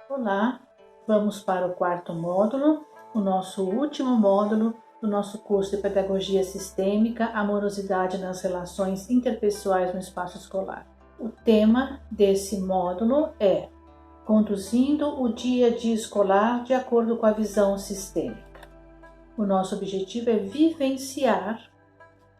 Olá, vamos para o quarto módulo, o nosso último módulo do nosso curso de Pedagogia Sistêmica, Amorosidade nas Relações Interpessoais no Espaço Escolar. O tema desse módulo é Conduzindo o Dia a Dia Escolar de acordo com a visão sistêmica. O nosso objetivo é vivenciar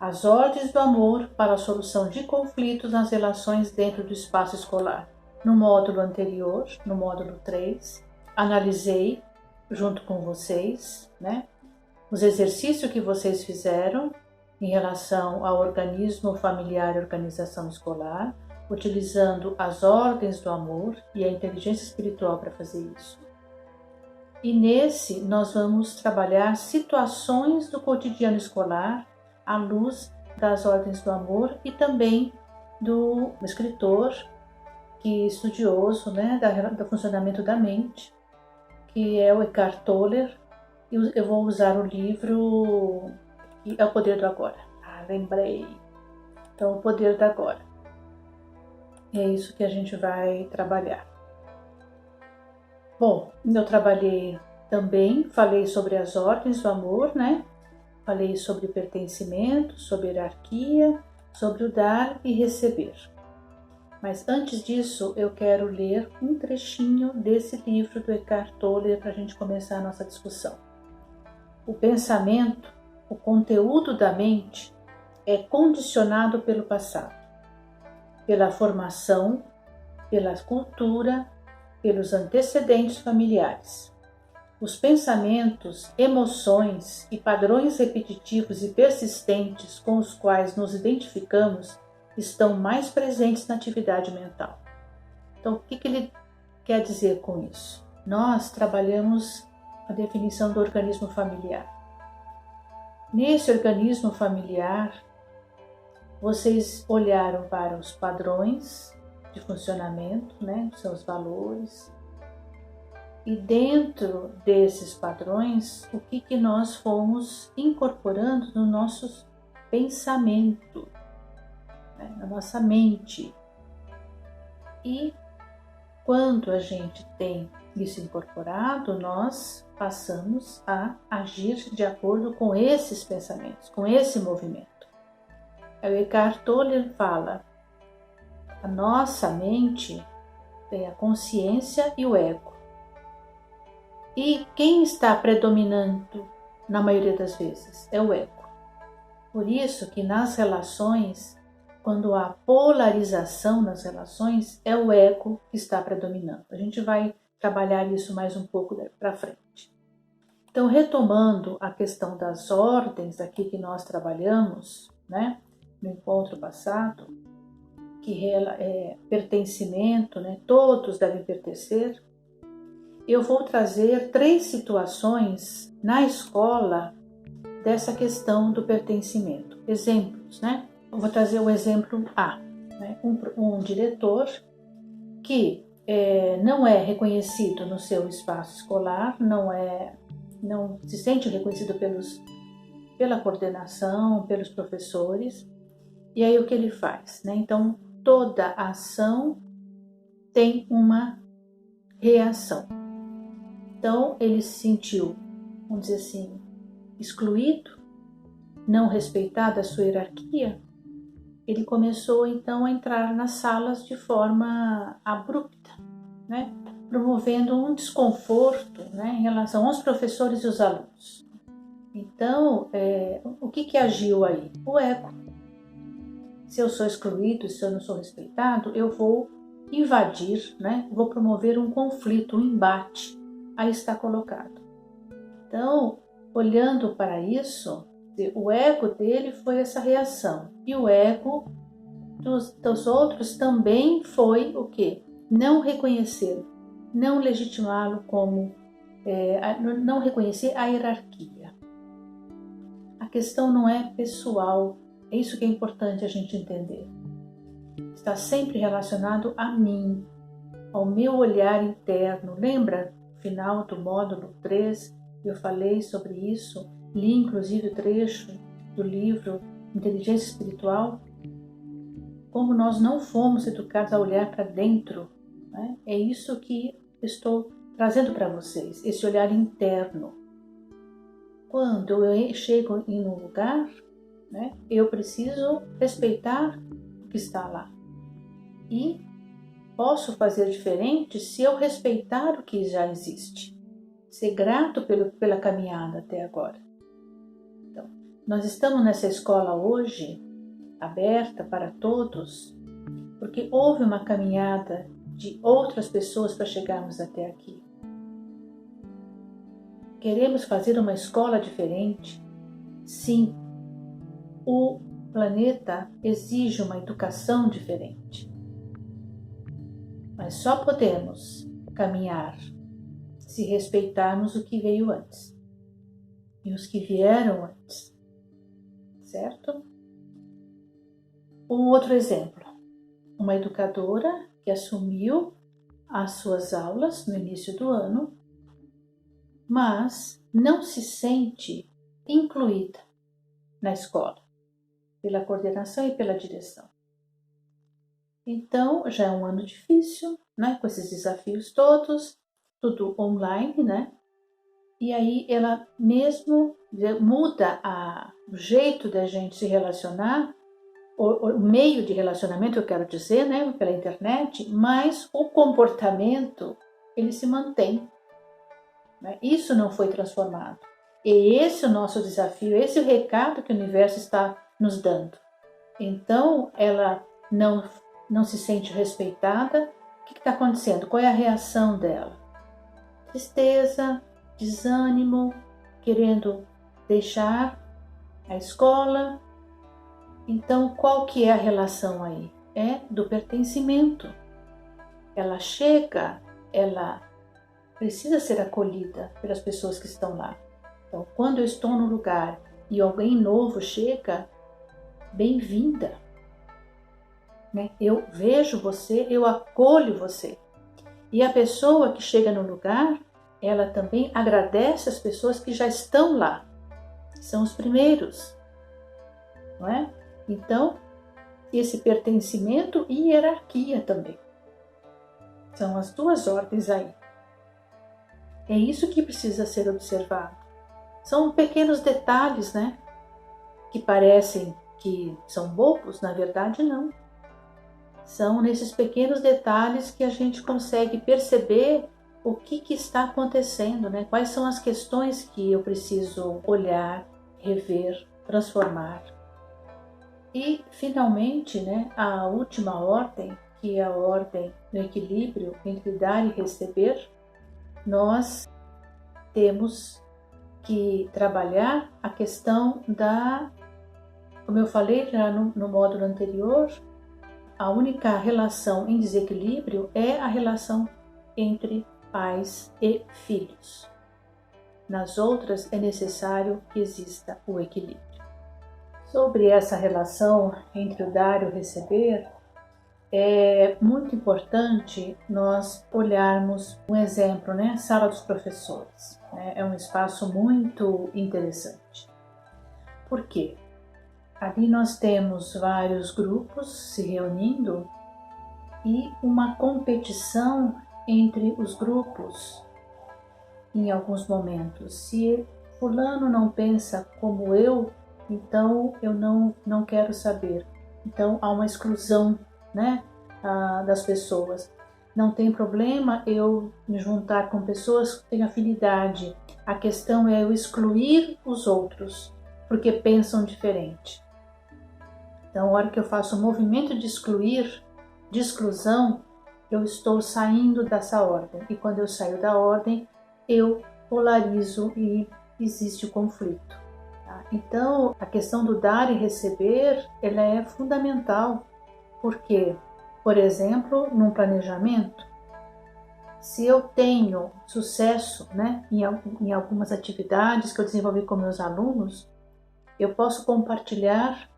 as ordens do amor para a solução de conflitos nas relações dentro do espaço escolar. No módulo anterior, no módulo 3, analisei junto com vocês, os exercícios que vocês fizeram em relação ao organismo familiar e organização escolar, utilizando as ordens do amor e a inteligência espiritual para fazer isso. E nesse nós vamos trabalhar situações do cotidiano escolar à luz das ordens do amor e também do escritor que é estudioso do funcionamento da mente, que é o Eckhart Tolle. Eu vou usar o livro É o Poder do Agora. Lembrei. Então, o Poder do Agora. É isso que a gente vai trabalhar. Bom, eu trabalhei também, falei sobre as ordens do amor, Falei sobre pertencimento, sobre hierarquia, sobre o dar e receber. Mas antes disso, eu quero ler um trechinho desse livro do Eckhart Tolle para a gente começar a nossa discussão. O pensamento, o conteúdo da mente, é condicionado pelo passado, pela formação, pela cultura, pelos antecedentes familiares. Os pensamentos, emoções e padrões repetitivos e persistentes com os quais nos identificamos estão mais presentes na atividade mental. Então, o que ele quer dizer com isso? Nós trabalhamos a definição do organismo familiar. Nesse organismo familiar, vocês olharam para os padrões de funcionamento, seus valores, e dentro desses padrões, o que nós fomos incorporando no nosso pensamento, na nossa mente. E quando a gente tem isso incorporado, nós passamos a agir de acordo com esses pensamentos, com esse movimento. O Eckhart Tolle fala: a nossa mente tem a consciência e o ego. E quem está predominando na maioria das vezes é o ego. Por isso que nas relações, quando há polarização nas relações, é o ego que está predominando. A gente vai trabalhar isso mais um pouco para frente. Então, retomando a questão das ordens aqui que nós trabalhamos, no encontro passado, que é pertencimento, todos devem pertencer. Eu vou trazer 3 situações na escola dessa questão do pertencimento. Exemplos, Eu vou trazer o exemplo A, um diretor que não é reconhecido no seu espaço escolar, não se sente reconhecido pela coordenação, pelos professores. E aí o que ele faz? Então, toda ação tem uma reação. Então, ele se sentiu, vamos dizer assim, excluído, não respeitado a sua hierarquia. Ele começou, então, a entrar nas salas de forma abrupta, promovendo um desconforto em relação aos professores e os alunos. Então, o que agiu aí? O ego. Se eu sou excluído, se eu não sou respeitado, eu vou invadir, vou promover um conflito, um embate. Aí está colocado. Então, olhando para isso, o ego dele foi essa reação. E o ego dos outros também foi o quê? Não reconhecê-lo, não legitimá-lo como, não reconhecer a hierarquia. A questão não é pessoal, é isso que é importante a gente entender. Está sempre relacionado a mim, ao meu olhar interno. Lembra? Final do módulo 3, eu falei sobre isso, li inclusive o trecho do livro Inteligência Espiritual, como nós não fomos educados a olhar para dentro, É isso que estou trazendo para vocês, esse olhar interno. Quando eu chego em um lugar, né, eu preciso respeitar o que está lá. E posso fazer diferente se eu respeitar o que já existe. Ser grato pela caminhada até agora. Então, nós estamos nessa escola hoje, aberta para todos, porque houve uma caminhada de outras pessoas para chegarmos até aqui. Queremos fazer uma escola diferente? Sim, o planeta exige uma educação diferente. Mas só podemos caminhar se respeitarmos o que veio antes e os que vieram antes, certo? Um outro exemplo, uma educadora que assumiu as suas aulas no início do ano, mas não se sente incluída na escola, pela coordenação e pela direção. Então, já é um ano difícil, né, com esses desafios todos, tudo online, né? E aí ela mesmo muda o jeito da gente se relacionar, o meio de relacionamento, eu quero dizer, né, pela internet, mas o comportamento, ele se mantém. Né? Isso não foi transformado. E esse é o nosso desafio, esse é o recado que o universo está nos dando. Então, ela não se sente respeitada. O que está acontecendo? Qual é a reação dela? Tristeza, desânimo, querendo deixar a escola. Então, qual que é a relação aí? É do pertencimento. Ela chega, ela precisa ser acolhida pelas pessoas que estão lá. Então, quando eu estou no lugar e alguém novo chega, bem-vinda. Né? Eu vejo você, eu acolho você. E a pessoa que chega no lugar, ela também agradece as pessoas que já estão lá. São os primeiros. Não é? Então, esse pertencimento e hierarquia também. São as duas ordens aí. É isso que precisa ser observado. São pequenos detalhes, né? Que parecem que são bobos, na verdade não. São nesses pequenos detalhes que a gente consegue perceber o que está acontecendo, né? Quais são as questões que eu preciso olhar, rever, transformar. E, finalmente, né, a última ordem, que é a ordem do equilíbrio entre dar e receber, nós temos que trabalhar a questão como eu falei já no módulo anterior, a única relação em desequilíbrio é a relação entre pais e filhos. Nas outras é necessário que exista o equilíbrio. Sobre essa relação entre o dar e o receber, é muito importante nós olharmos um exemplo, né? Sala dos professores. É um espaço muito interessante. Por quê? Ali nós temos vários grupos se reunindo e uma competição entre os grupos em alguns momentos. Se fulano não pensa como eu, então eu não quero saber. Então há uma exclusão, né, das pessoas. Não tem problema eu me juntar com pessoas que têm afinidade. A questão é eu excluir os outros, porque pensam diferente. Então, a hora que eu faço o movimento de excluir, de exclusão, eu estou saindo dessa ordem. E quando eu saio da ordem, eu polarizo e existe o conflito. Tá? Então, a questão do dar e receber, ela é fundamental. Porque, por exemplo, num planejamento, se eu tenho sucesso, né, em algumas atividades que eu desenvolvi com meus alunos, eu posso compartilhar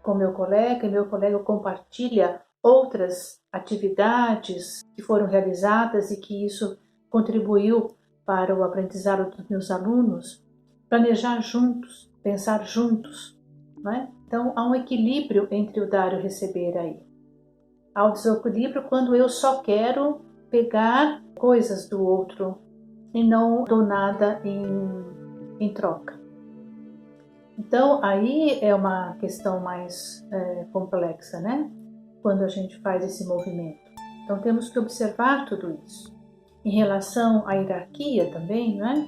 com meu colega, e meu colega compartilha outras atividades que foram realizadas e que isso contribuiu para o aprendizado dos meus alunos, planejar juntos, pensar juntos, não é? Então há um equilíbrio entre o dar e o receber aí. Há o desequilíbrio quando eu só quero pegar coisas do outro e não dou nada em troca. Então, aí é uma questão mais complexa, né? Quando a gente faz esse movimento. Então, temos que observar tudo isso. Em relação à hierarquia também, né?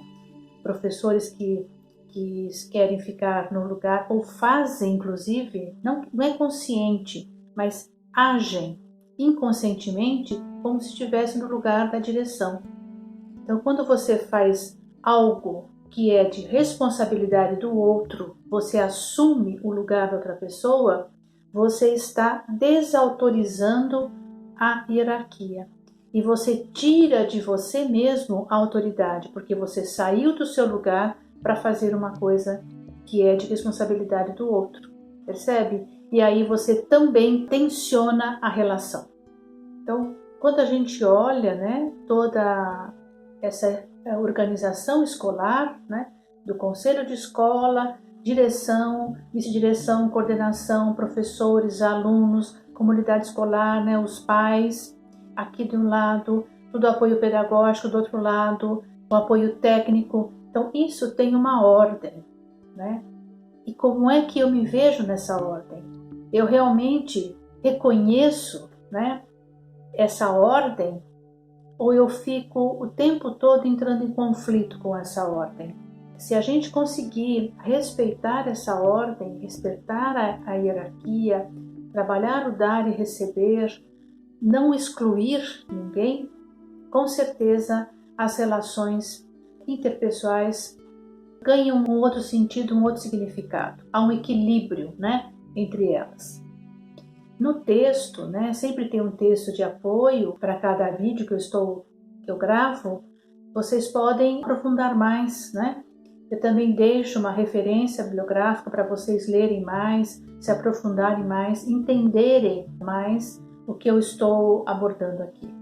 Professores que querem ficar no lugar, ou fazem, inclusive, não é consciente, mas agem inconscientemente como se estivesse no lugar da direção. Então, quando você faz algo que é de responsabilidade do outro, você assume o lugar da outra pessoa, você está desautorizando a hierarquia. E você tira de você mesmo a autoridade, porque você saiu do seu lugar para fazer uma coisa que é de responsabilidade do outro. Percebe? E aí você também tensiona a relação. Então, quando a gente olha, né, toda essa organização escolar, né, do conselho de escola, direção, vice-direção, coordenação, professores, alunos, comunidade escolar, né, os pais, aqui de um lado, tudo apoio pedagógico, do outro lado, o apoio técnico. Então, isso tem uma ordem, né? E como é que eu me vejo nessa ordem? Eu realmente reconheço, né, essa ordem, ou eu fico o tempo todo entrando em conflito com essa ordem? Se a gente conseguir respeitar essa ordem, respeitar a hierarquia, trabalhar o dar e receber, não excluir ninguém, com certeza as relações interpessoais ganham um outro sentido, um outro significado. Há um equilíbrio, né, entre elas. No texto, né, sempre tem um texto de apoio para cada vídeo que eu gravo. Vocês podem aprofundar mais, né? Eu também deixo uma referência bibliográfica para vocês lerem mais, se aprofundarem mais, entenderem mais o que eu estou abordando aqui.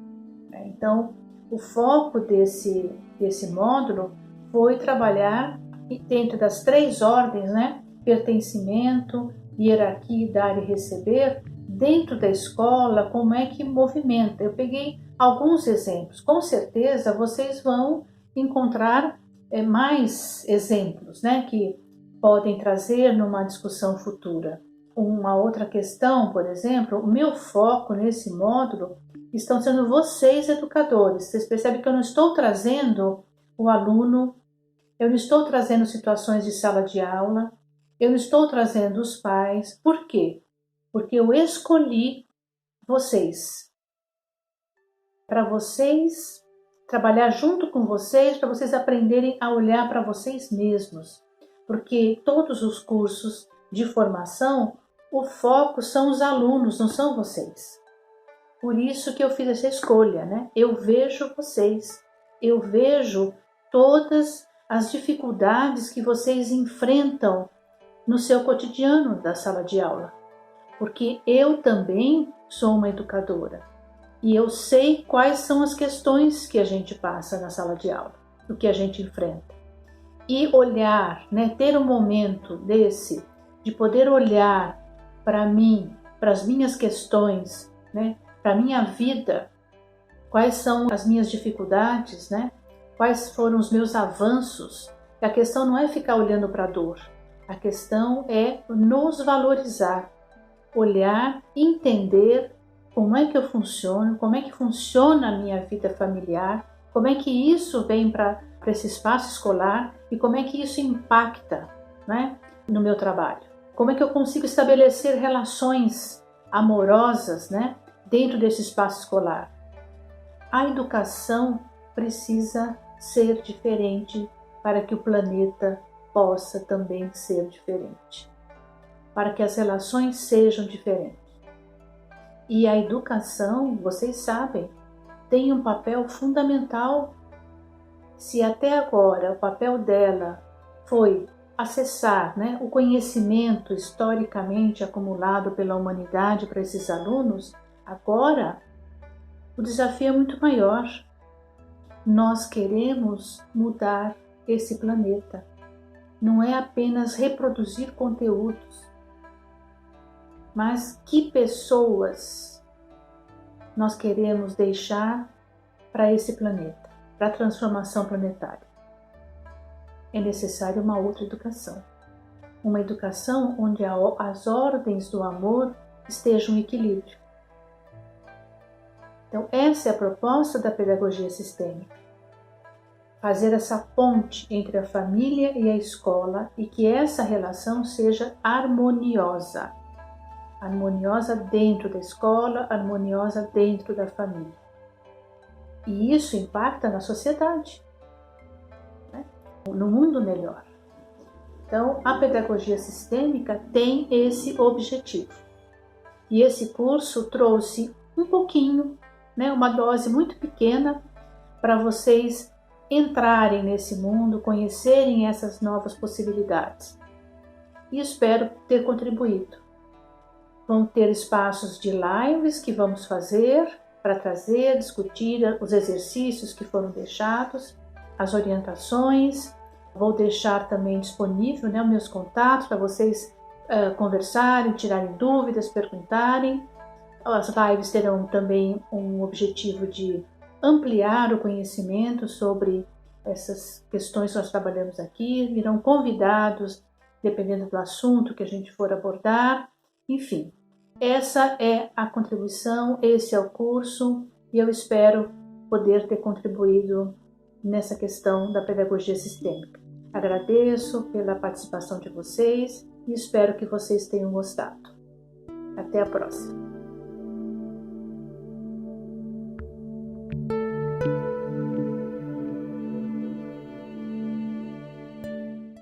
Então, o foco desse módulo foi trabalhar dentro das 3 ordens, né? Pertencimento, hierarquia, dar e receber, dentro da escola, como é que movimenta. Eu peguei alguns exemplos. Com certeza vocês vão encontrar mais exemplos, né, que podem trazer numa discussão futura. Uma outra questão, por exemplo, o meu foco nesse módulo estão sendo vocês, educadores. Vocês percebem que eu não estou trazendo o aluno, eu não estou trazendo situações de sala de aula, eu não estou trazendo os pais. Por quê? Porque eu escolhi vocês, para vocês trabalhar junto com vocês, para vocês aprenderem a olhar para vocês mesmos. Porque todos os cursos de formação, o foco são os alunos, não são vocês. Por isso que eu fiz essa escolha, né? Eu vejo vocês, eu vejo todas as dificuldades que vocês enfrentam no seu cotidiano da sala de aula. Porque eu também sou uma educadora e eu sei quais são as questões que a gente passa na sala de aula, o que a gente enfrenta. E olhar, né, ter um momento desse, de poder olhar para mim, para as minhas questões, né, para a minha vida, quais são as minhas dificuldades, né, quais foram os meus avanços. E a questão não é ficar olhando para a dor, a questão é nos valorizar. Olhar, entender como é que eu funciono, como é que funciona a minha vida familiar, como é que isso vem para esse espaço escolar e como é que isso impacta, né, no meu trabalho. Como é que eu consigo estabelecer relações amorosas, né, dentro desse espaço escolar. A educação precisa ser diferente para que o planeta possa também ser diferente, para que as relações sejam diferentes. E a educação, vocês sabem, tem um papel fundamental. Se até agora o papel dela foi acessar, né, o conhecimento historicamente acumulado pela humanidade para esses alunos, agora o desafio é muito maior. Nós queremos mudar esse planeta. Não é apenas reproduzir conteúdos, mas que pessoas nós queremos deixar para esse planeta, para a transformação planetária. É necessária uma outra educação. Uma educação onde as ordens do amor estejam em equilíbrio. Então, essa é a proposta da pedagogia sistêmica. Fazer essa ponte entre a família e a escola e que essa relação seja harmoniosa. Harmoniosa dentro da escola, harmoniosa dentro da família. E isso impacta na sociedade, né? No mundo melhor. Então, a pedagogia sistêmica tem esse objetivo. E esse curso trouxe um pouquinho, né, uma dose muito pequena para vocês entrarem nesse mundo, conhecerem essas novas possibilidades. E espero ter contribuído. Vão ter espaços de lives que vamos fazer para trazer, discutir os exercícios que foram deixados, as orientações. Vou deixar também disponível, né, os meus contatos para vocês conversarem, tirarem dúvidas, perguntarem. As lives terão também um objetivo de ampliar o conhecimento sobre essas questões que nós trabalhamos aqui. Virão convidados, dependendo do assunto que a gente for abordar. Enfim, essa é a contribuição, esse é o curso e eu espero poder ter contribuído nessa questão da pedagogia sistêmica. Agradeço pela participação de vocês e espero que vocês tenham gostado. Até a próxima!